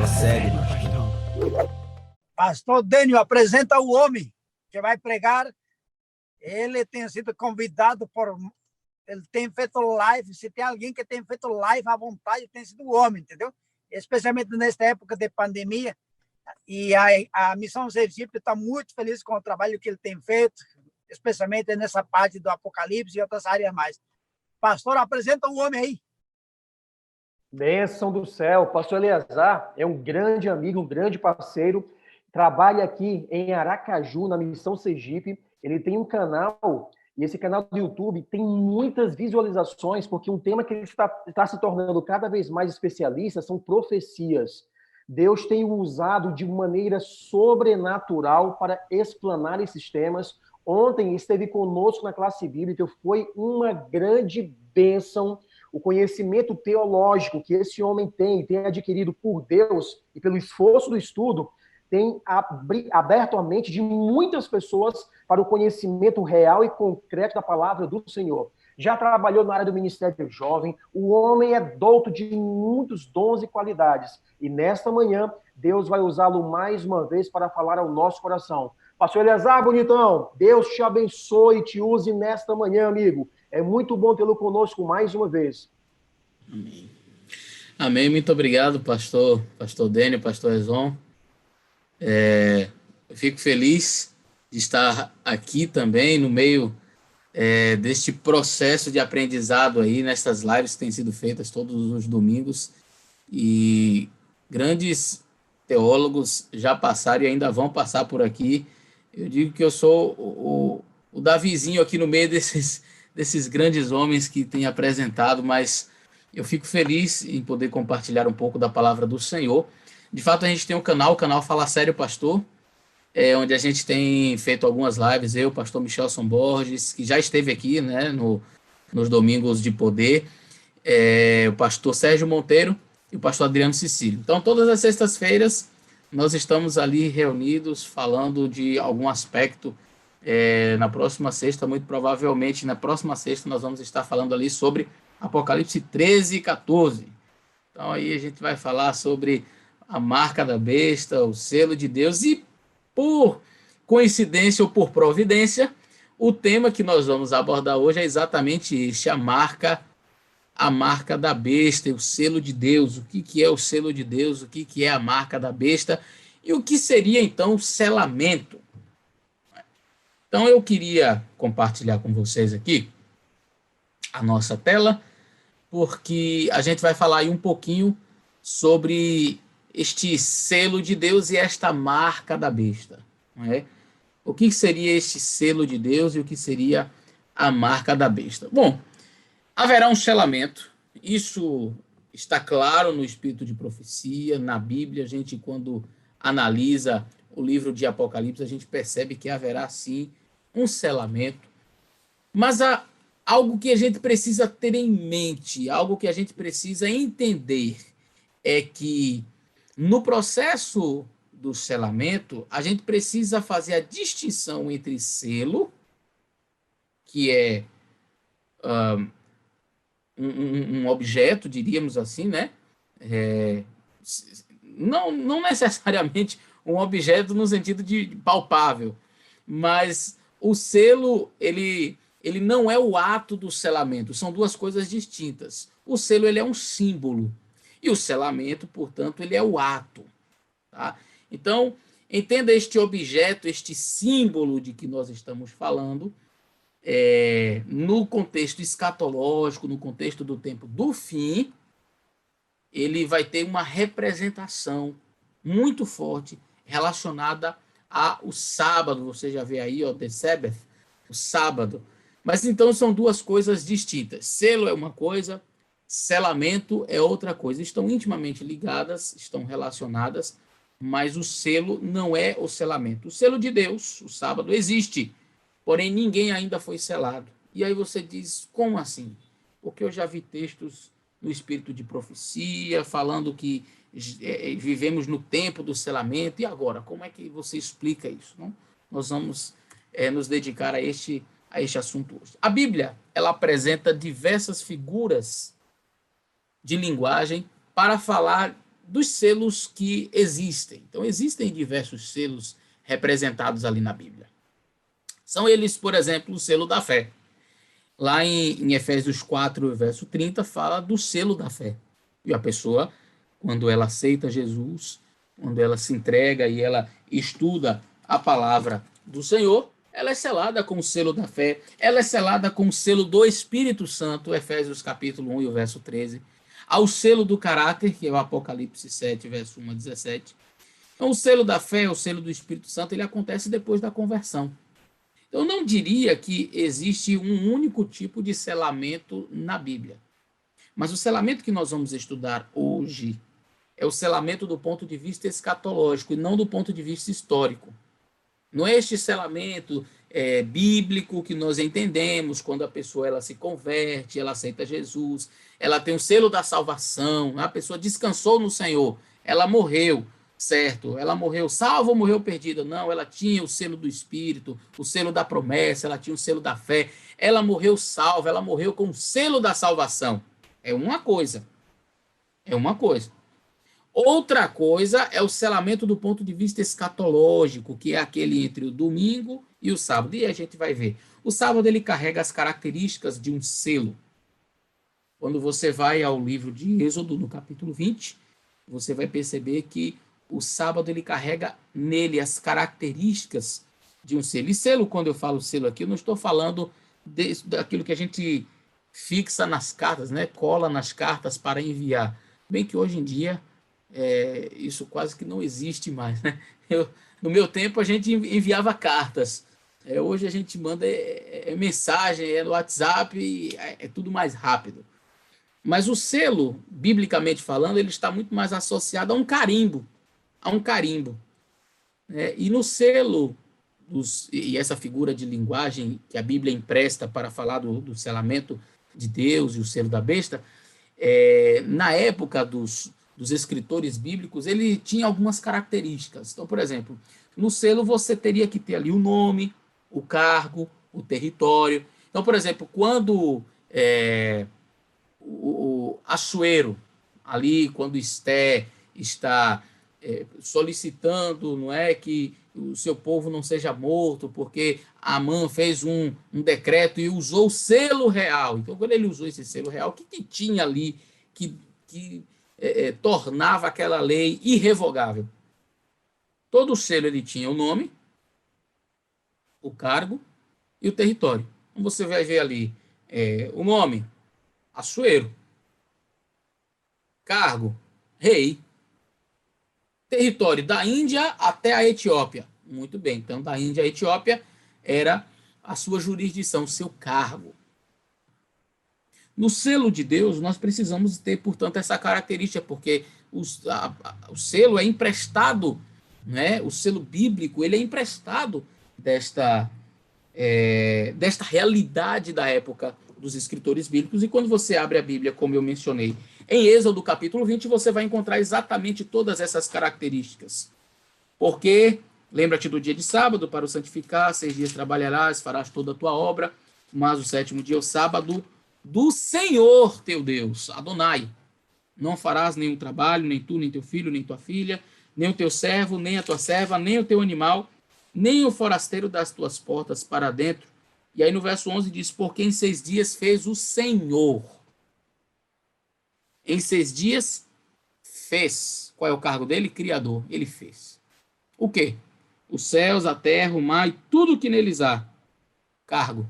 Segue. Pastor Dênio, apresenta o homem que vai pregar. Ele tem sido convidado por... Ele tem feito live. Se tem alguém que tem feito live à vontade, tem sido o homem, entendeu? Especialmente nesta época de pandemia. E a Missão Sergipe está muito feliz com o trabalho que ele tem feito, especialmente nessa parte do Apocalipse e outras áreas mais. Pastor, apresenta o homem aí. Bênção do céu. Pastor Eleazar é um grande amigo, um grande parceiro. Trabalha aqui em Aracaju, na Missão Sergipe. Ele tem um canal, e esse canal do YouTube tem muitas visualizações, porque um tema que ele está se tornando cada vez mais especialista são profecias. Deus tem o usado de maneira sobrenatural para explanar esses temas. Ontem esteve conosco na classe bíblica, foi uma grande bênção. O conhecimento teológico que esse homem tem adquirido por Deus e pelo esforço do estudo, tem aberto a mente de muitas pessoas para o conhecimento real e concreto da palavra do Senhor. Já trabalhou na área do ministério jovem, o homem é douto de muitos dons e qualidades. E nesta manhã, Deus vai usá-lo mais uma vez para falar ao nosso coração. Pastor Eleazar, bonitão, Deus te abençoe e te use nesta manhã, amigo. É muito bom tê-lo conosco mais uma vez. Amém. Amém, muito obrigado, pastor Dênio, pastor Ezon. Eu fico feliz de estar aqui também no meio deste processo de aprendizado aí, nestas lives que têm sido feitas todos os domingos, e grandes teólogos já passaram e ainda vão passar por aqui. Eu digo que eu sou o Davizinho aqui no meio desses grandes homens que têm apresentado, mas eu fico feliz em poder compartilhar um pouco da palavra do Senhor. De fato, a gente tem o canal Fala Sério Pastor, onde a gente tem feito algumas lives, eu, o pastor Michelson Borges, que já esteve aqui, né, nos Domingos de Poder, o pastor Sérgio Monteiro e o pastor Adriano Cecílio. Então, todas as sextas-feiras, nós estamos ali reunidos, falando de algum aspecto. Na próxima sexta, muito provavelmente, na próxima sexta, nós vamos estar falando ali sobre Apocalipse 13 e 14. Então, aí a gente vai falar sobre a marca da besta, o selo de Deus, e por coincidência ou por providência, o tema que nós vamos abordar hoje é exatamente este, a marca da besta, o selo de Deus. O que é o selo de Deus, o que é a marca da besta, e o que seria, então, o selamento. Então, eu queria compartilhar com vocês aqui a nossa tela, porque a gente vai falar aí um pouquinho sobre este selo de Deus e esta marca da besta. Não é? O que seria este selo de Deus e o que seria a marca da besta? Bom, haverá um selamento, isso está claro no espírito de profecia, na Bíblia. A gente, quando analisa o livro de Apocalipse, a gente percebe que haverá sim um selamento, mas há algo que a gente precisa ter em mente, algo que a gente precisa entender, é que no processo do selamento, a gente precisa fazer a distinção entre selo, que é um objeto, diríamos assim, né? Não necessariamente um objeto no sentido de palpável, mas o selo, ele não é o ato do selamento, são duas coisas distintas. O selo, ele é um símbolo, e o selamento, portanto, ele é o ato. Tá? Então, entenda este objeto, este símbolo de que nós estamos falando, no contexto escatológico, no contexto do tempo do fim, ele vai ter uma representação muito forte relacionada ao sábado. Você já vê aí, The Sabbath, o sábado. Mas então são duas coisas distintas. Selo é uma coisa, selamento é outra coisa. Estão intimamente ligadas, estão relacionadas, mas o selo não é o selamento. O selo de Deus, o sábado, existe, porém ninguém ainda foi selado. E aí você diz, como assim? Porque eu já vi textos no espírito de profecia, falando que vivemos no tempo do selamento. E agora, como é que você explica isso? Não? Nós vamos nos dedicar a este assunto hoje. A Bíblia, ela apresenta diversas figuras de linguagem para falar dos selos que existem. Então, existem diversos selos representados ali na Bíblia. São eles, por exemplo, o selo da fé. Lá em Efésios 4, verso 30, fala do selo da fé. E a pessoa, quando ela aceita Jesus, quando ela se entrega e ela estuda a palavra do Senhor, ela é selada com o selo da fé, ela é selada com o selo do Espírito Santo, Efésios capítulo 1 e o verso 13, ao selo do caráter, que é o Apocalipse 7, verso 1 a 17. Então, o selo da fé, o selo do Espírito Santo, ele acontece depois da conversão. Eu não diria que existe um único tipo de selamento na Bíblia. Mas o selamento que nós vamos estudar hoje é o selamento do ponto de vista escatológico e não do ponto de vista histórico. Não é este selamento bíblico que nós entendemos quando a pessoa ela se converte, ela aceita Jesus, ela tem o selo da salvação, a pessoa descansou no Senhor, ela morreu, certo? Ela morreu salva ou morreu perdida? Não, ela tinha o selo do Espírito, o selo da promessa, ela tinha o selo da fé, ela morreu salva, ela morreu com o selo da salvação. É uma coisa. É uma coisa. Outra coisa é o selamento do ponto de vista escatológico, que é aquele entre o domingo e o sábado. E a gente vai ver. O sábado ele carrega as características de um selo. Quando você vai ao livro de Êxodo, no capítulo 20, você vai perceber que o sábado ele carrega nele as características de um selo. E selo, quando eu falo selo aqui, eu não estou falando daquilo que a gente fixa nas cartas, né? Cola nas cartas para enviar. Bem que hoje em dia isso quase que não existe mais, né? No meu tempo a gente enviava cartas. Hoje a gente manda mensagem, no WhatsApp, e é tudo mais rápido. Mas o selo, biblicamente falando, ele está muito mais associado a um carimbo. A um carimbo. E no selo, e essa figura de linguagem que a Bíblia empresta para falar do selamento de Deus e o selo da besta, na época dos escritores bíblicos, ele tinha algumas características. Então, por exemplo, no selo você teria que ter ali o nome, o cargo, o território. Então, por exemplo, quando o Assuero, ali, quando Esté está solicitando, não é, que o seu povo não seja morto, porque Amã fez um decreto e usou o selo real. Então, quando ele usou esse selo real, o que tinha ali que tornava aquela lei irrevogável? Todo selo ele tinha o nome, o cargo e o território. Então, você vai ver ali o nome, Assuero. Cargo, rei. Território da Índia até a Etiópia. Muito bem, então da Índia à Etiópia era a sua jurisdição, o seu cargo. No selo de Deus, nós precisamos ter, portanto, essa característica, porque o selo é emprestado, né? O selo bíblico ele é emprestado desta realidade da época dos escritores bíblicos. E quando você abre a Bíblia, como eu mencionei, em Êxodo capítulo 20, você vai encontrar exatamente todas essas características. Porque, lembra-te do dia de sábado, para o santificar, 6 dias trabalharás, farás toda a tua obra, mas o 7º dia é o sábado do Senhor teu Deus, Adonai. Não farás nenhum trabalho, nem tu, nem teu filho, nem tua filha, nem o teu servo, nem a tua serva, nem o teu animal, nem o forasteiro das tuas portas para dentro. E aí no verso 11 diz, porque em 6 dias fez o Senhor. Em 6 dias fez. Qual é o cargo dele? Criador. Ele fez. O quê? Os céus, a terra, o mar e tudo que neles há. Cargo.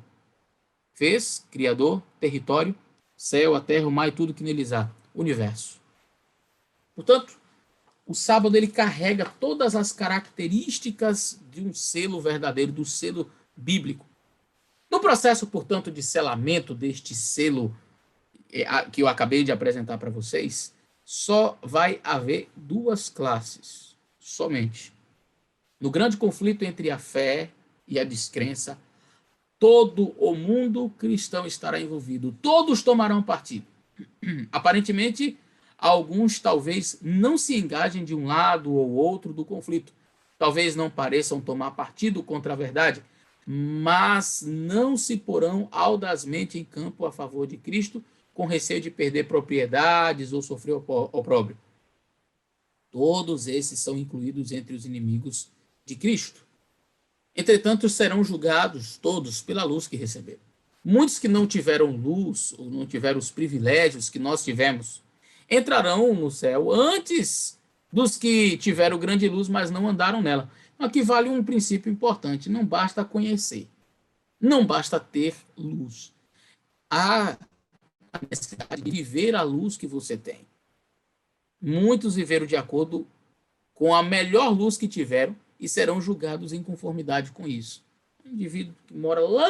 Fez, criador, território, céu, a terra, o mar e tudo que neles há. Universo. Portanto, o sábado ele carrega todas as características de um selo verdadeiro, do selo bíblico. No processo, portanto, de selamento deste selo que eu acabei de apresentar para vocês, só vai haver 2 classes, somente. No grande conflito entre a fé e a descrença, todo o mundo cristão estará envolvido. Todos tomarão partido. Aparentemente, alguns talvez não se engajem de um lado ou outro do conflito. Talvez não pareçam tomar partido contra a verdade, mas não se porão audazmente em campo a favor de Cristo, com receio de perder propriedades ou sofrer opróbrio. Todos esses são incluídos entre os inimigos de Cristo. Entretanto, serão julgados todos pela luz que receberam. Muitos que não tiveram luz, ou não tiveram os privilégios que nós tivemos, entrarão no céu antes dos que tiveram grande luz, mas não andaram nela. Aqui vale um princípio importante: não basta conhecer, não basta ter luz. Há a necessidade de viver a luz que você tem. Muitos viveram de acordo com a melhor luz que tiveram e serão julgados em conformidade com isso. Um indivíduo que mora lá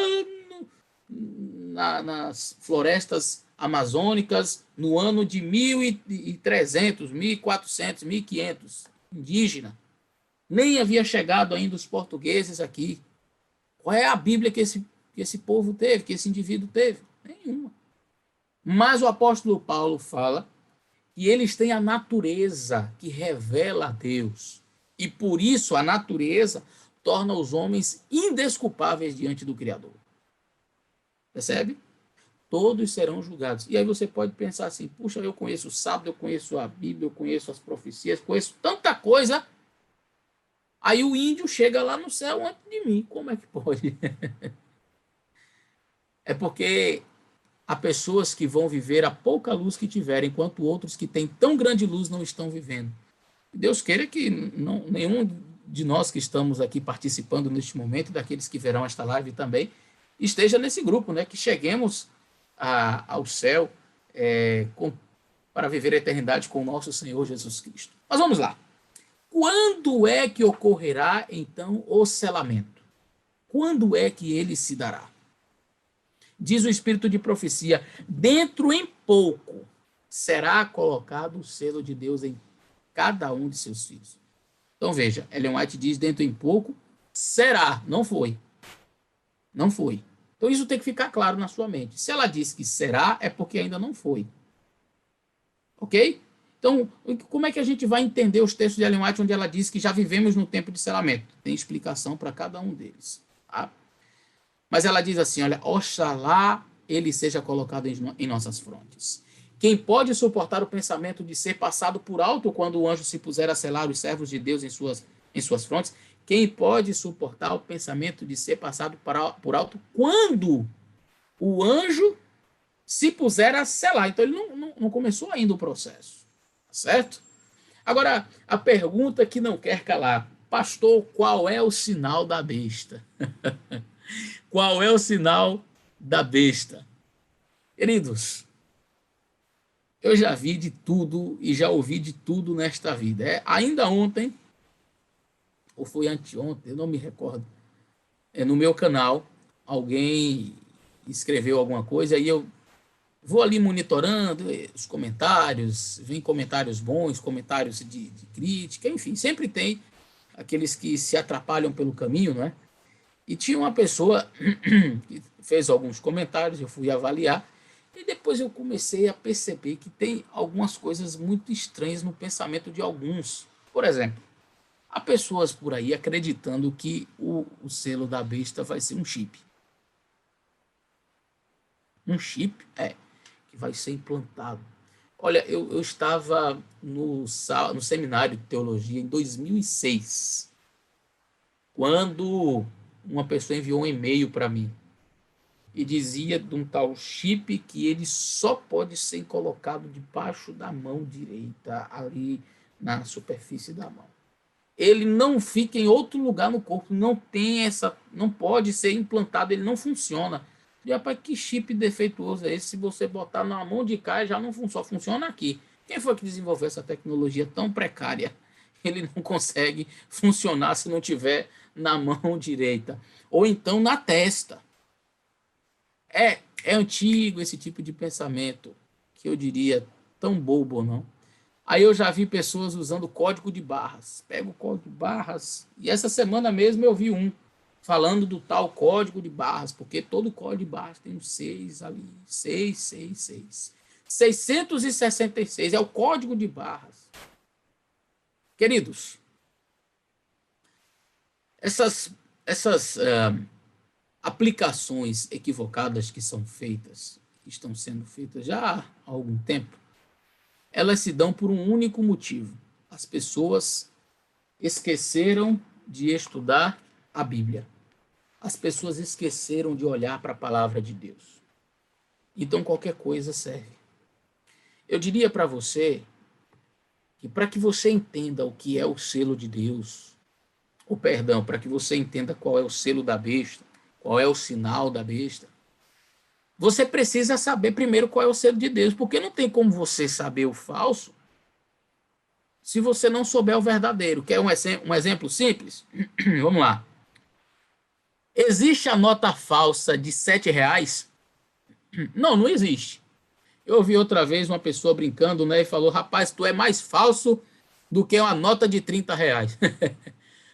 nas florestas amazônicas no ano de 1300, 1400, 1500, indígena. Nem havia chegado ainda os portugueses aqui. Qual é a Bíblia que esse povo teve, que esse indivíduo teve? Nenhuma. Mas o apóstolo Paulo fala que eles têm a natureza que revela a Deus. E por isso a natureza torna os homens indesculpáveis diante do Criador. Percebe? Todos serão julgados. E aí você pode pensar assim: puxa, eu conheço o sábado, eu conheço a Bíblia, eu conheço as profecias, conheço tanta coisa. Aí o índio chega lá no céu antes de mim. Como é que pode? É porque há pessoas que vão viver a pouca luz que tiverem, enquanto outros que têm tão grande luz não estão vivendo. Deus queira que nenhum de nós que estamos aqui participando neste momento, daqueles que verão esta live também, esteja nesse grupo, né? Que cheguemos ao céu para viver a eternidade com o nosso Senhor Jesus Cristo. Mas vamos lá. Quando é que ocorrerá, então, o selamento? Quando é que ele se dará? Diz o Espírito de profecia: dentro em pouco será colocado o selo de Deus em cada um de seus filhos. Então veja, Ellen White diz: dentro em pouco será, não foi. Não foi. Então isso tem que ficar claro na sua mente. Se ela diz que será, é porque ainda não foi. Ok? Então, como é que a gente vai entender os textos de Ellen White onde ela diz que já vivemos no tempo de selamento? Tem explicação para cada um deles. Tá? Mas ela diz assim: olha, oxalá ele seja colocado em nossas frontes. Quem pode suportar o pensamento de ser passado por alto quando o anjo se puser a selar os servos de Deus em suas frontes? Quem pode suportar o pensamento de ser passado por alto quando o anjo se puser a selar? Então, ele não começou ainda o processo. Certo? Agora, a pergunta que não quer calar: pastor, qual é o sinal da besta? Qual é o sinal da besta? Queridos, eu já vi de tudo e já ouvi de tudo nesta vida. Ainda ontem, ou foi anteontem, eu não me recordo, no meu canal, alguém escreveu alguma coisa e eu vou ali monitorando os comentários, vem comentários bons, comentários de crítica, enfim, sempre tem aqueles que se atrapalham pelo caminho, não é? E tinha uma pessoa que fez alguns comentários, eu fui avaliar, e depois eu comecei a perceber que tem algumas coisas muito estranhas no pensamento de alguns. Por exemplo, há pessoas por aí acreditando que o selo da besta vai ser um chip. Um chip? Que vai ser implantado. Olha, eu estava no seminário de teologia em 2006, quando uma pessoa enviou um e-mail para mim e dizia de um tal chip que ele só pode ser colocado debaixo da mão direita, ali na superfície da mão. Ele não fica em outro lugar no corpo, não pode ser implantado, ele não funciona. E, rapaz, que chip defeituoso é esse? Se você botar na mão de cá, já não funciona, só funciona aqui. Quem foi que desenvolveu essa tecnologia tão precária? Ele não consegue funcionar se não tiver na mão direita. Ou então na testa. É antigo esse tipo de pensamento, que eu diria tão bobo, não? Aí eu já vi pessoas usando código de barras. Pega o código de barras. E essa semana mesmo eu vi um falando do tal código de barras, porque todo código de barras tem um 6 ali. 666. 666 é o código de barras. Queridos, essas aplicações equivocadas que são feitas, que estão sendo feitas já há algum tempo, elas se dão por um único motivo: As pessoas esqueceram de estudar a Bíblia. As pessoas esqueceram de olhar para a palavra de Deus. Então qualquer coisa serve. Eu diria para você que para que você entenda o que é o selo de Deus, ou perdão, para que você entenda qual é o selo da besta, qual é o sinal da besta, você precisa saber primeiro qual é o selo de Deus, porque não tem como você saber o falso se você não souber o verdadeiro. Quer um exemplo simples? Vamos lá. Existe a nota falsa de R$ 7? Não, não existe. Eu ouvi outra vez uma pessoa brincando, né, e falou, rapaz, tu é mais falso do que uma nota de R$ 30.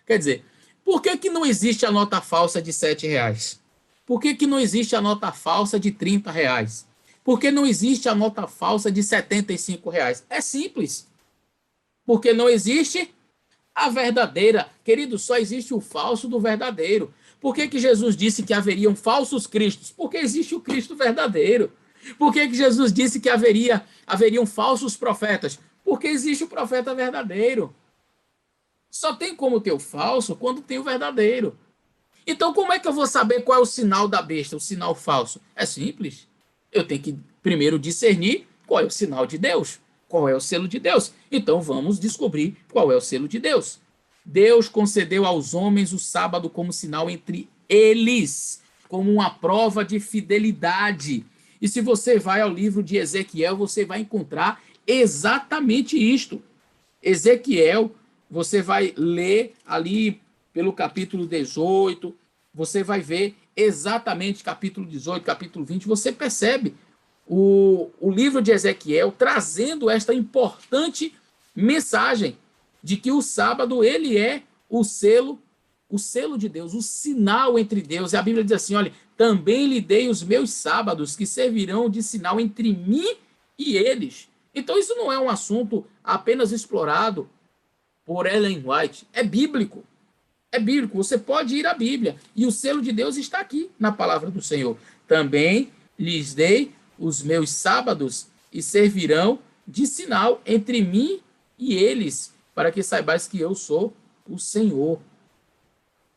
Quer dizer, por que não existe a nota falsa de R$ 7? Por que não existe a nota falsa de R$ 30? Por que não existe a nota falsa de R$ 75? É simples. Porque não existe a verdadeira. Querido, só existe o falso do verdadeiro. Por que Jesus disse que haveriam falsos cristos? Porque existe o Cristo verdadeiro. Por que Jesus disse que haveriam falsos profetas? Porque existe o profeta verdadeiro. Só tem como ter o falso quando tem o verdadeiro. Então, como é que eu vou saber qual é o sinal da besta, o sinal falso? É simples. Eu tenho que primeiro discernir qual é o sinal de Deus, qual é o selo de Deus. Então, vamos descobrir qual é o selo de Deus. Deus concedeu aos homens o sábado como sinal entre eles, como uma prova de fidelidade. E se você vai ao livro de Ezequiel, você vai encontrar exatamente isto. Ezequiel, você vai ler ali pelo capítulo 18, você vai ver exatamente capítulo 18, capítulo 20, você percebe o livro de Ezequiel trazendo esta importante mensagem de que o sábado ele é o selo de Deus, o sinal entre Deus. E a Bíblia diz assim, olha, também lhe dei os meus sábados que servirão de sinal entre mim e eles. Então isso não é um assunto apenas explorado por Ellen White, é bíblico. É bíblico, você pode ir à Bíblia. E o selo de Deus está aqui na palavra do Senhor. Também lhes dei os meus sábados e servirão de sinal entre mim e eles, para que saibais que eu sou o Senhor.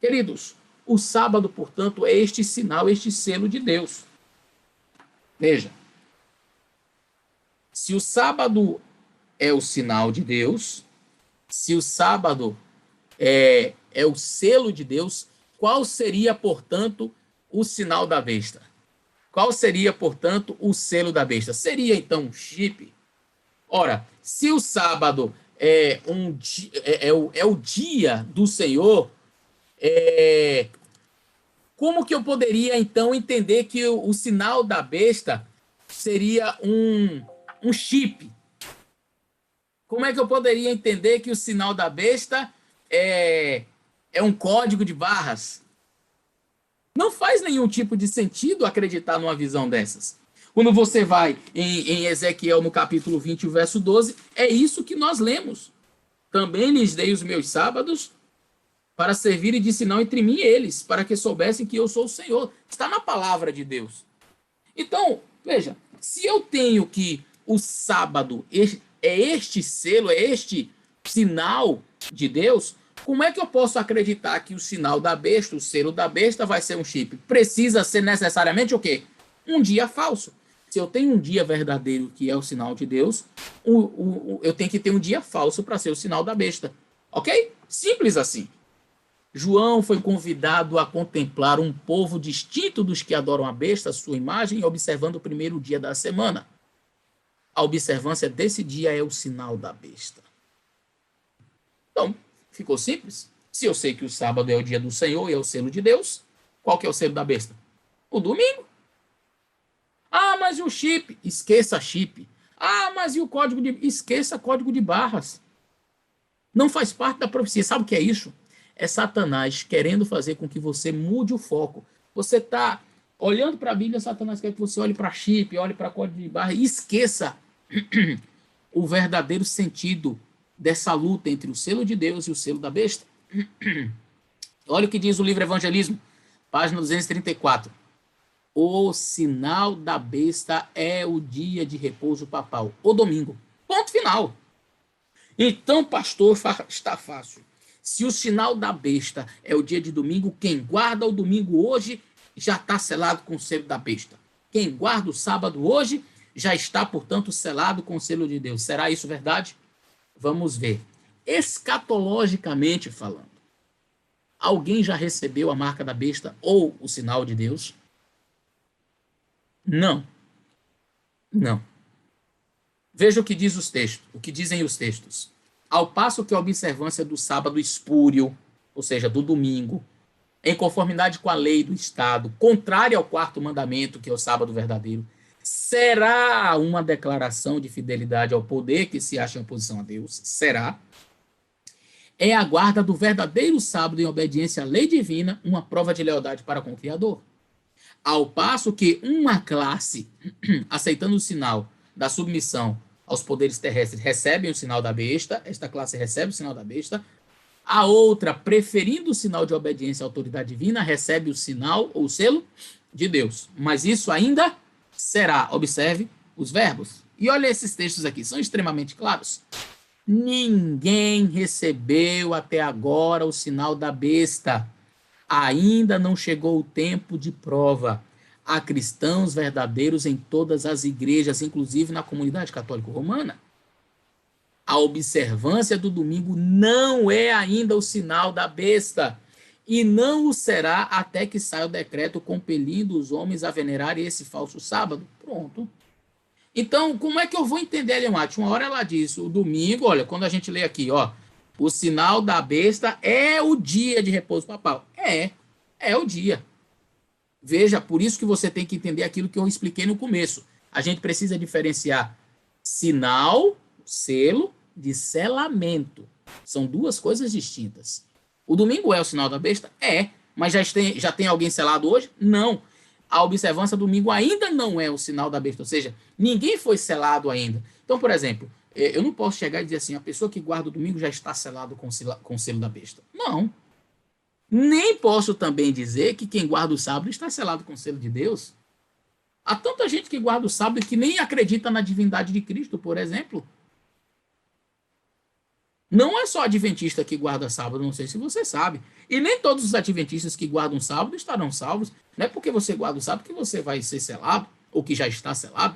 Queridos, o sábado, portanto, é este sinal, este selo de Deus. Veja, se o sábado é o sinal de Deus, se o sábado é o selo de Deus, qual seria, portanto, o sinal da besta? Qual seria, portanto, o selo da besta? Seria, então, um chip? Ora, se o sábado é o dia do Senhor, como que eu poderia, então, entender que o sinal da besta seria um chip? Como é que eu poderia entender que o sinal da besta é um código de barras? Não faz nenhum tipo de sentido acreditar numa visão dessas. Quando você vai em Ezequiel, no capítulo 20, o verso 12, é isso que nós lemos. Também lhes dei os meus sábados para servirem de sinal entre mim e eles, para que soubessem que eu sou o Senhor. Está na palavra de Deus. Então, veja, se eu tenho que o sábado é este selo, é este sinal de Deus, como é que eu posso acreditar que o sinal da besta, o selo da besta, vai ser um chip? Precisa ser necessariamente o quê? Um dia falso. Se eu tenho um dia verdadeiro, que é o sinal de Deus, eu tenho que ter um dia falso para ser o sinal da besta. Ok? Simples assim. João foi convidado a contemplar um povo distinto dos que adoram a besta, sua imagem, observando o primeiro dia da semana. A observância desse dia é o sinal da besta. Então, ficou simples? Se eu sei que o sábado é o dia do Senhor e é o selo de Deus, qual que é o selo da besta? O domingo. Ah, mas e o chip? Esqueça chip. Ah, mas e o código de... Esqueça código de barras. Não faz parte da profecia. Sabe o que é isso? É Satanás querendo fazer com que você mude o foco. Você está olhando para a Bíblia, Satanás quer que você olhe para chip, olhe para código de barra e esqueça o verdadeiro sentido dessa luta entre o selo de Deus e o selo da besta. Olha o que diz o livro Evangelismo, página 234. O sinal da besta é o dia de repouso papal, o domingo. Ponto final. Então, pastor, está fácil. Se o sinal da besta é o dia de domingo, quem guarda o domingo hoje já está selado com o selo da besta. Quem guarda o sábado hoje já está, portanto, selado com o selo de Deus. Será isso verdade? Vamos ver. Escatologicamente falando, alguém já recebeu a marca da besta ou o sinal de Deus? Não. Não. Veja o que diz os textos, o que dizem os textos. Ao passo que a observância do sábado espúrio, ou seja, do domingo, em conformidade com a lei do Estado, contrária ao quarto mandamento, que é o sábado verdadeiro, será uma declaração de fidelidade ao poder que se acha em oposição a Deus? Será. É a guarda do verdadeiro sábado em obediência à lei divina, uma prova de lealdade para com o Criador. Ao passo que uma classe, aceitando o sinal da submissão aos poderes terrestres, recebe o sinal da besta, esta classe recebe o sinal da besta, a outra, preferindo o sinal de obediência à autoridade divina, recebe o sinal ou o selo de Deus. Mas isso ainda será. Observe os verbos. E olha esses textos aqui, são extremamente claros. Ninguém recebeu até agora o sinal da besta. Ainda não chegou o tempo de prova. Há cristãos verdadeiros em todas as igrejas, inclusive na comunidade católica romana. A observância do domingo não é ainda o sinal da besta, e não o será até que saia o decreto compelindo os homens a venerarem esse falso sábado. Pronto. Então, como é que eu vou entender, Ellen White? Uma hora ela diz, o domingo, olha, quando a gente lê aqui, ó, o sinal da besta é o dia de repouso papal. É o dia. Veja, por isso que você tem que entender aquilo que eu expliquei no começo. A gente precisa diferenciar sinal, selo, de selamento. São duas coisas distintas. O domingo é o sinal da besta? É. Mas já tem alguém selado hoje? Não. A observância do domingo ainda não é o sinal da besta. Ou seja, ninguém foi selado ainda. Então, por exemplo, eu não posso chegar e dizer assim, a pessoa que guarda o domingo já está selado com o selo da besta. Não. Nem posso também dizer que quem guarda o sábado está selado com o selo de Deus. Há tanta gente que guarda o sábado que nem acredita na divindade de Cristo, por exemplo. Não é só adventista que guarda sábado, não sei se você sabe. E nem todos os adventistas que guardam sábado estarão salvos. Não é porque você guarda o sábado que você vai ser selado, ou que já está selado.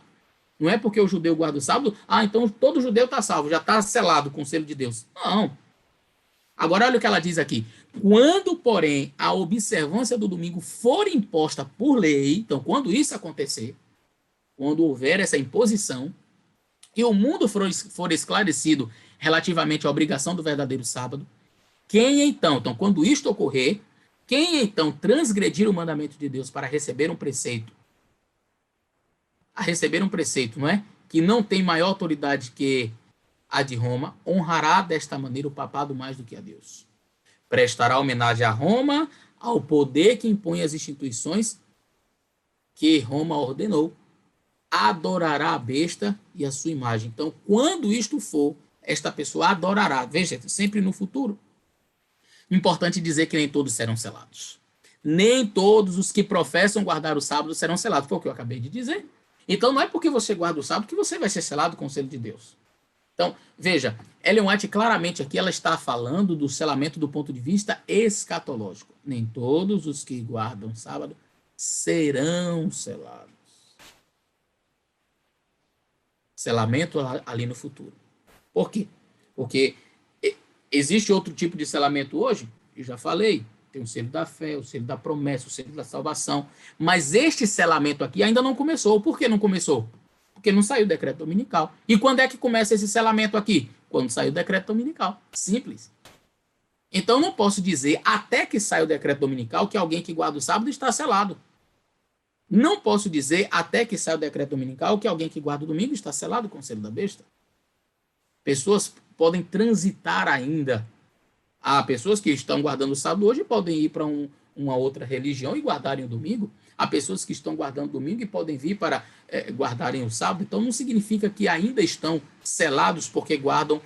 Não é porque o judeu guarda o sábado, então todo judeu está salvo, já está selado com o selo de Deus. Não. Agora olha o que ela diz aqui. Quando, porém, a observância do domingo for imposta por lei, então quando isso acontecer, quando houver essa imposição, e o mundo for esclarecido relativamente à obrigação do verdadeiro sábado, quem então, quando isto ocorrer, quem então transgredir o mandamento de Deus para receber um preceito, não é? Que não tem maior autoridade que a de Roma, honrará desta maneira o papado mais do que a Deus. Prestará homenagem a Roma, ao poder que impõe as instituições que Roma ordenou. Adorará a besta e a sua imagem. Então, quando isto for, esta pessoa adorará. Veja, sempre no futuro. Importante dizer que nem todos serão selados. Nem todos os que professam guardar o sábado serão selados. Foi o que eu acabei de dizer. Então, não é porque você guarda o sábado que você vai ser selado com o selo de Deus. Então, veja, Ellen White claramente aqui ela está falando do selamento do ponto de vista escatológico. Nem todos os que guardam sábado serão selados. Selamento ali no futuro. Por quê? Porque existe outro tipo de selamento hoje, eu já falei, tem o selo da fé, o selo da promessa, o selo da salvação, mas este selamento aqui ainda não começou. Por que não começou? Porque não saiu o decreto dominical. E quando é que começa esse selamento aqui? Quando saiu o decreto dominical. Simples. Então não posso dizer, até que saia o decreto dominical, que alguém que guarda o sábado está selado. Não posso dizer, até que saia o decreto dominical, que alguém que guarda o domingo está selado com o selo da besta. Pessoas podem transitar ainda. Há pessoas que estão guardando o sábado hoje e podem ir para uma outra religião e guardarem o domingo. Há pessoas que estão guardando o domingo e podem vir para guardarem o sábado. Então não significa que ainda estão selados porque guardam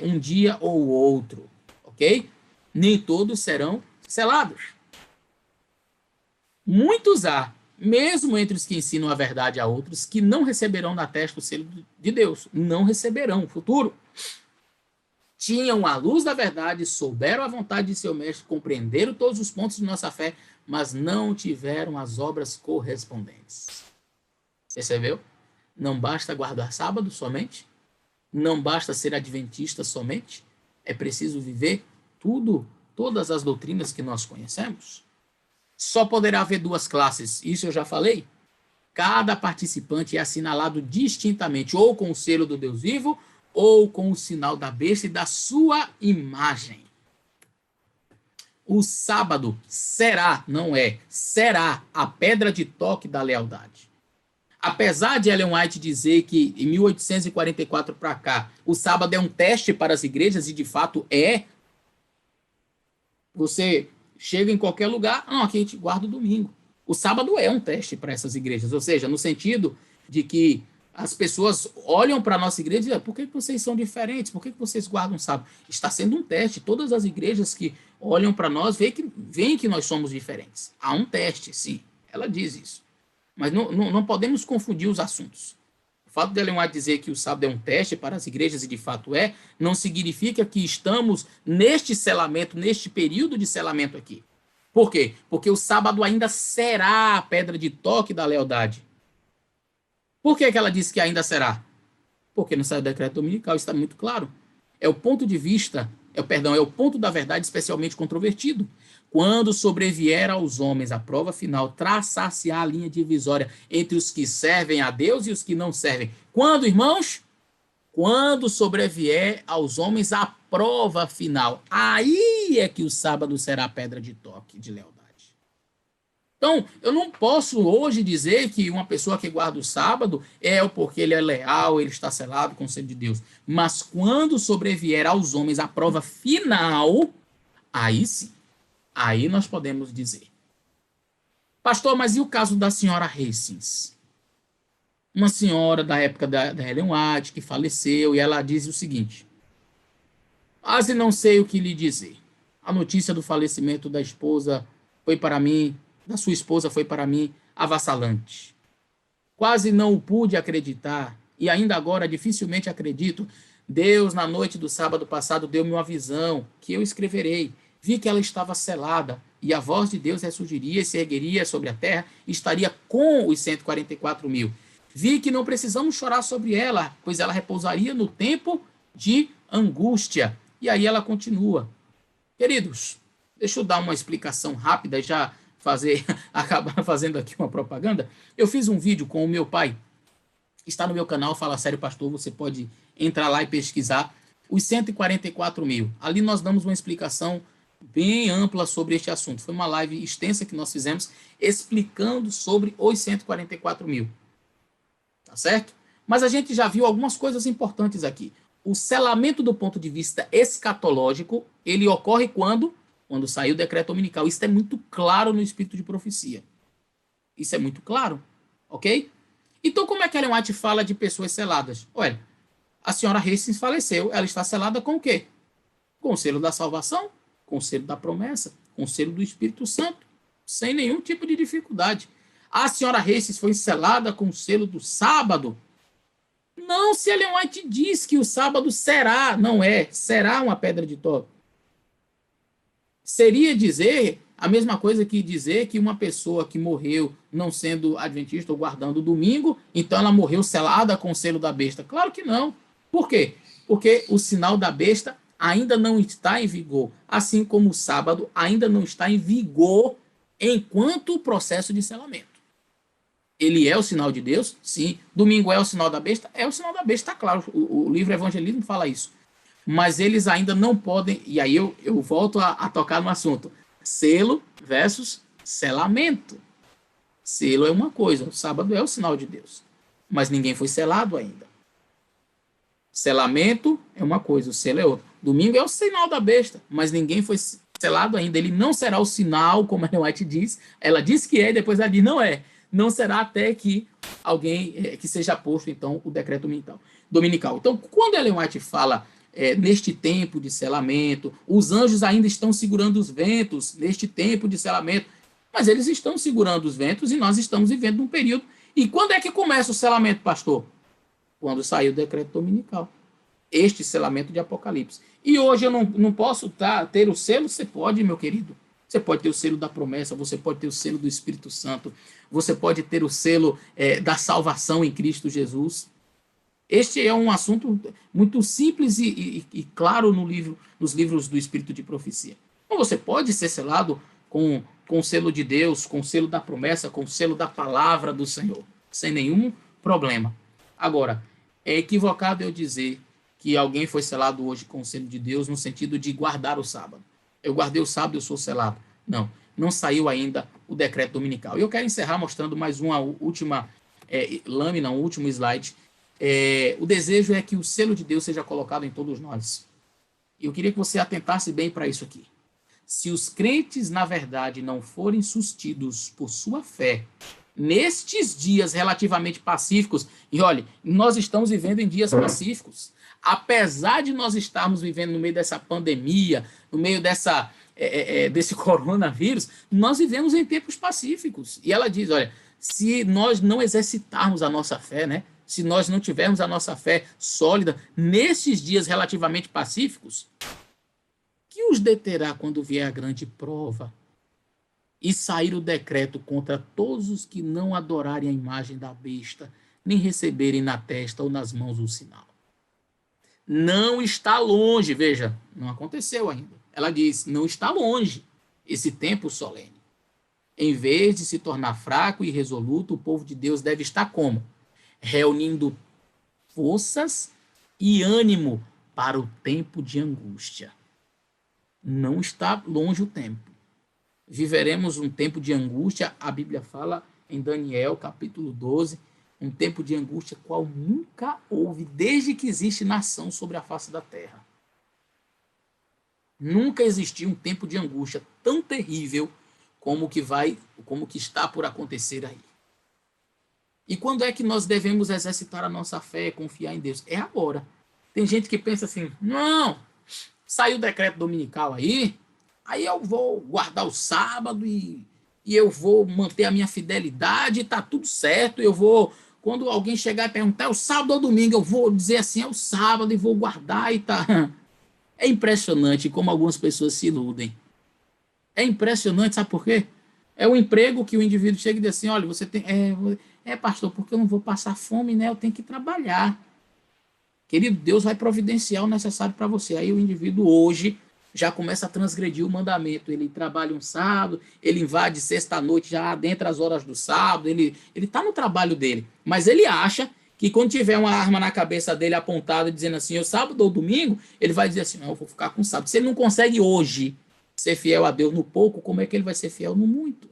um dia ou outro. Ok? Nem todos serão selados. Muitos há, mesmo entre os que ensinam a verdade a outros, que não receberão na testa o selo de Deus. Não receberão no futuro. tinham a luz da verdade, souberam a vontade de seu mestre, compreenderam todos os pontos de nossa fé, mas não tiveram as obras correspondentes. Percebeu? Não basta guardar sábado somente, não basta ser adventista somente, é preciso viver todas as doutrinas que nós conhecemos. Só poderá haver duas classes, isso eu já falei. Cada participante é assinalado distintamente, ou com o selo do Deus vivo, ou com o sinal da besta e da sua imagem. O sábado será, não é, será a pedra de toque da lealdade. Apesar de Ellen White dizer que em 1844 para cá, o sábado é um teste para as igrejas, e de fato é, você chega em qualquer lugar, não, aqui a gente guarda o domingo. O sábado é um teste para essas igrejas, ou seja, no sentido de que as pessoas olham para a nossa igreja e dizem, por que vocês são diferentes? Por que vocês guardam o sábado? Está sendo um teste. Todas as igrejas que olham para nós veem que nós somos diferentes. Há um teste, sim. Ela diz isso. Mas não podemos confundir os assuntos. O fato de Ellen White dizer que o sábado é um teste para as igrejas, e de fato é, não significa que estamos neste selamento, neste período de selamento aqui. Por quê? Porque o sábado ainda será a pedra de toque da lealdade. Por que ela disse que ainda será? Porque não sai o decreto dominical, isso está muito claro. É o ponto de vista, é o ponto da verdade especialmente controvertido. Quando sobrevier aos homens a prova final, traçar-se-á a linha divisória entre os que servem a Deus e os que não servem. Quando, irmãos? Quando sobrevier aos homens a prova final. Aí é que o sábado será a pedra de toque de lealdade. Então, eu não posso hoje dizer que uma pessoa que guarda o sábado é porque ele é leal, ele está selado com o selo de Deus. Mas quando sobrevier aos homens a prova final, aí sim, aí nós podemos dizer. Pastor, mas e o caso da senhora Hastings? Uma senhora da época da Ellen White que faleceu, e ela diz o seguinte: quase não sei o que lhe dizer. A notícia do falecimento da esposa foi para mim, da sua esposa foi para mim avassalante. Quase não o pude acreditar, e ainda agora dificilmente acredito. Deus, na noite do sábado passado, deu-me uma visão, que eu escreverei. Vi que ela estava selada, e a voz de Deus ressurgiria e se ergueria sobre a terra, e estaria com os 144 mil. Vi que não precisamos chorar sobre ela, pois ela repousaria no tempo de angústia. E aí ela continua. Queridos, deixa eu dar uma explicação rápida, já acabar fazendo aqui uma propaganda. Eu fiz um vídeo com o meu pai, está no meu canal, Fala Sério Pastor, você pode entrar lá e pesquisar, os 144 mil. Ali nós damos uma explicação bem ampla sobre este assunto. Foi uma live extensa que nós fizemos explicando sobre os 144 mil. Tá certo? Mas a gente já viu algumas coisas importantes aqui. O selamento do ponto de vista escatológico, ele ocorre quando saiu o decreto dominical. Isso é muito claro no espírito de profecia. Isso é muito claro, ok? Então, como é que Ellen White fala de pessoas seladas? Olha, a senhora Hastings faleceu, ela está selada com o quê? Com o selo da salvação, com o selo da promessa, com o selo do Espírito Santo, sem nenhum tipo de dificuldade. A senhora Hastings foi selada com o selo do sábado? Não, se Ellen White diz que o sábado será, não é, será uma pedra de toque. Seria dizer a mesma coisa que dizer que uma pessoa que morreu não sendo adventista ou guardando o domingo, então ela morreu selada com o selo da besta. Claro que não. Por quê? Porque o sinal da besta ainda não está em vigor, assim como o sábado ainda não está em vigor enquanto o processo de selamento. Ele é o sinal de Deus? Sim. Domingo é o sinal da besta? É o sinal da besta, está claro. O livro Evangelismo fala isso. Mas eles ainda não podem, e aí eu volto a tocar no assunto, selo versus selamento. Selo é uma coisa, o sábado é o sinal de Deus, mas ninguém foi selado ainda. Selamento é uma coisa, o selo é outra. Domingo é o sinal da besta, mas ninguém foi selado ainda. Ele não será o sinal, como a Ellen White diz. Ela diz que é, e depois ela diz não é. Não será até que alguém, que seja posto, então, o decreto dominical. Então, quando a Ellen White fala neste tempo de selamento, os anjos ainda estão segurando os ventos neste tempo de selamento, mas eles estão segurando os ventos e nós estamos vivendo um período. E quando é que começa o selamento, pastor? Quando sair o decreto dominical. este selamento de Apocalipse. E hoje eu não posso ter o selo? Você pode, meu querido. Você pode ter o selo da promessa, você pode ter o selo do Espírito Santo, você pode ter o selo da salvação em Cristo Jesus. Este é um assunto muito simples e claro nos livros do Espírito de Profecia. Então você pode ser selado com o selo de Deus, com o selo da promessa, com o selo da palavra do Senhor, sem nenhum problema. Agora, é equivocado eu dizer que alguém foi selado hoje com o selo de Deus no sentido de guardar o sábado. Eu guardei o sábado, eu sou selado. Não saiu ainda o decreto dominical. E eu quero encerrar mostrando mais uma última lâmina, um último slide. O desejo é que o selo de Deus seja colocado em todos nós. E eu queria que você atentasse bem para isso aqui. Se os crentes, na verdade, não forem sustidos por sua fé, nestes dias relativamente pacíficos, e olha, nós estamos vivendo em dias pacíficos, apesar de nós estarmos vivendo no meio dessa pandemia, no meio desse coronavírus, nós vivemos em tempos pacíficos. E ela diz, olha, se nós não exercitarmos a nossa fé, né, se nós não tivermos a nossa fé sólida nesses dias relativamente pacíficos, que os deterá quando vier a grande prova e sair o decreto contra todos os que não adorarem a imagem da besta, nem receberem na testa ou nas mãos o sinal? Não está longe, veja, não aconteceu ainda. Ela diz, não está longe esse tempo solene. Em vez de se tornar fraco e irresoluto, o povo de Deus deve estar como? Reunindo forças e ânimo para o tempo de angústia. Não está longe o tempo. Viveremos um tempo de angústia, a Bíblia fala em Daniel, capítulo 12, um tempo de angústia qual nunca houve, desde que existe nação sobre a face da terra. Nunca existiu um tempo de angústia tão terrível como o que está por acontecer aí. E quando é que nós devemos exercitar a nossa fé, confiar em Deus? É agora. Tem gente que pensa assim, não, saiu o decreto dominical aí eu vou guardar o sábado e eu vou manter a minha fidelidade, tá tudo certo, eu vou, quando alguém chegar e perguntar, é o sábado ou domingo, eu vou dizer assim, é o sábado e vou guardar e tá. É impressionante como algumas pessoas se iludem. É impressionante, sabe por quê? É o emprego que o indivíduo chega e diz assim, olha, você tem... pastor, porque eu não vou passar fome, né? Eu tenho que trabalhar. Querido, Deus vai providenciar o necessário para você. Aí o indivíduo hoje já começa a transgredir o mandamento. Ele trabalha um sábado, ele invade sexta-noite já dentro das horas do sábado, ele está no trabalho dele. Mas ele acha que quando tiver uma arma na cabeça dele apontada, dizendo assim, eu sábado ou domingo, ele vai dizer assim, não, eu vou ficar com sábado. Se ele não consegue hoje ser fiel a Deus no pouco, como é que ele vai ser fiel no muito?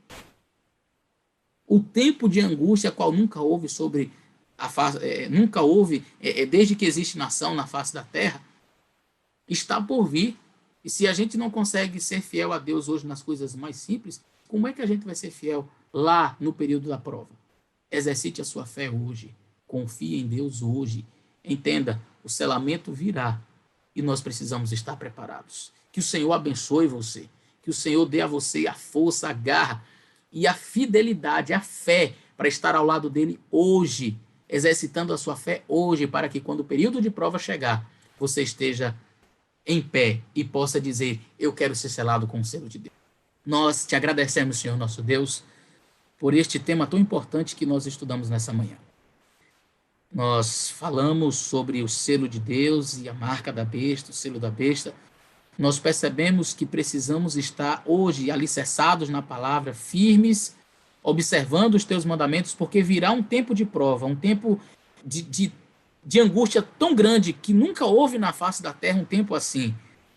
O tempo de angústia, qual nunca houve sobre a face, nunca houve, desde que existe nação na face da terra, está por vir. E se a gente não consegue ser fiel a Deus hoje nas coisas mais simples, como é que a gente vai ser fiel lá no período da prova? Exercite a sua fé hoje. Confie em Deus hoje. Entenda, o selamento virá e nós precisamos estar preparados. Que o Senhor abençoe você. Que o Senhor dê a você a força, a garra e a fidelidade, a fé para estar ao lado dele hoje, exercitando a sua fé hoje, para que quando o período de prova chegar, você esteja em pé e possa dizer, eu quero ser selado com o selo de Deus. Nós te agradecemos, Senhor nosso Deus, por este tema tão importante que nós estudamos nessa manhã. Nós falamos sobre o selo de Deus e a marca da besta, o selo da besta. Nós percebemos que precisamos estar hoje alicerçados na palavra, firmes, observando os teus mandamentos, porque virá um tempo de prova, um tempo de angústia tão grande que nunca houve na face da terra um tempo assim.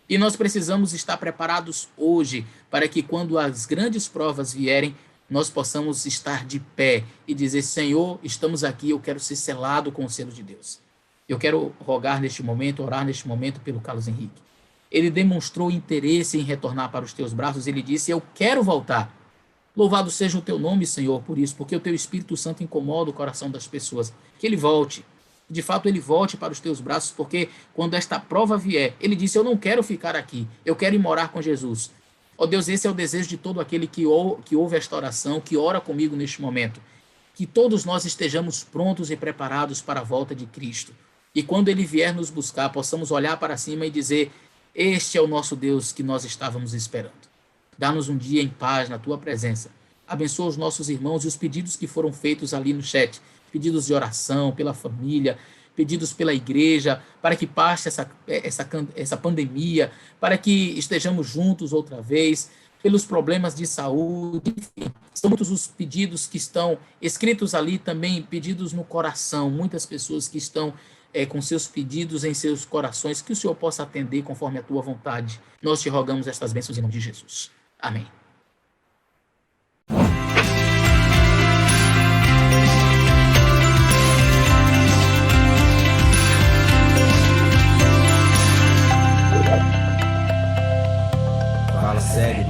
E nós precisamos estar preparados hoje para que quando as grandes provas vierem, nós possamos estar de pé e dizer, Senhor, estamos aqui, eu quero ser selado com o selo de Deus. Eu quero rogar neste momento, orar neste momento pelo Carlos Henrique. Ele demonstrou interesse em retornar para os teus braços, ele disse, eu quero voltar. Louvado seja o teu nome, Senhor, por isso, porque o teu Espírito Santo incomoda o coração das pessoas. Que ele volte. De fato, ele volte para os teus braços, porque quando esta prova vier, ele disse, eu não quero ficar aqui, eu quero ir morar com Jesus. Ó Deus, esse é o desejo de todo aquele que ouve esta oração, que ora comigo neste momento. Que todos nós estejamos prontos e preparados para a volta de Cristo. e quando Ele vier nos buscar, possamos olhar para cima e dizer: este é o nosso Deus que nós estávamos esperando. Dá-nos um dia em paz na Tua presença. Abençoa os nossos irmãos e os pedidos que foram feitos ali no chat, pedidos de oração pela família, pedidos pela igreja, para que passe essa pandemia, para que estejamos juntos outra vez, pelos problemas de saúde, enfim, são muitos os pedidos que estão escritos ali também, pedidos no coração, muitas pessoas que estão com seus pedidos em seus corações, que o Senhor possa atender conforme a Tua vontade. Nós te rogamos estas bênçãos em nome de Jesus. Amém. Fala sério,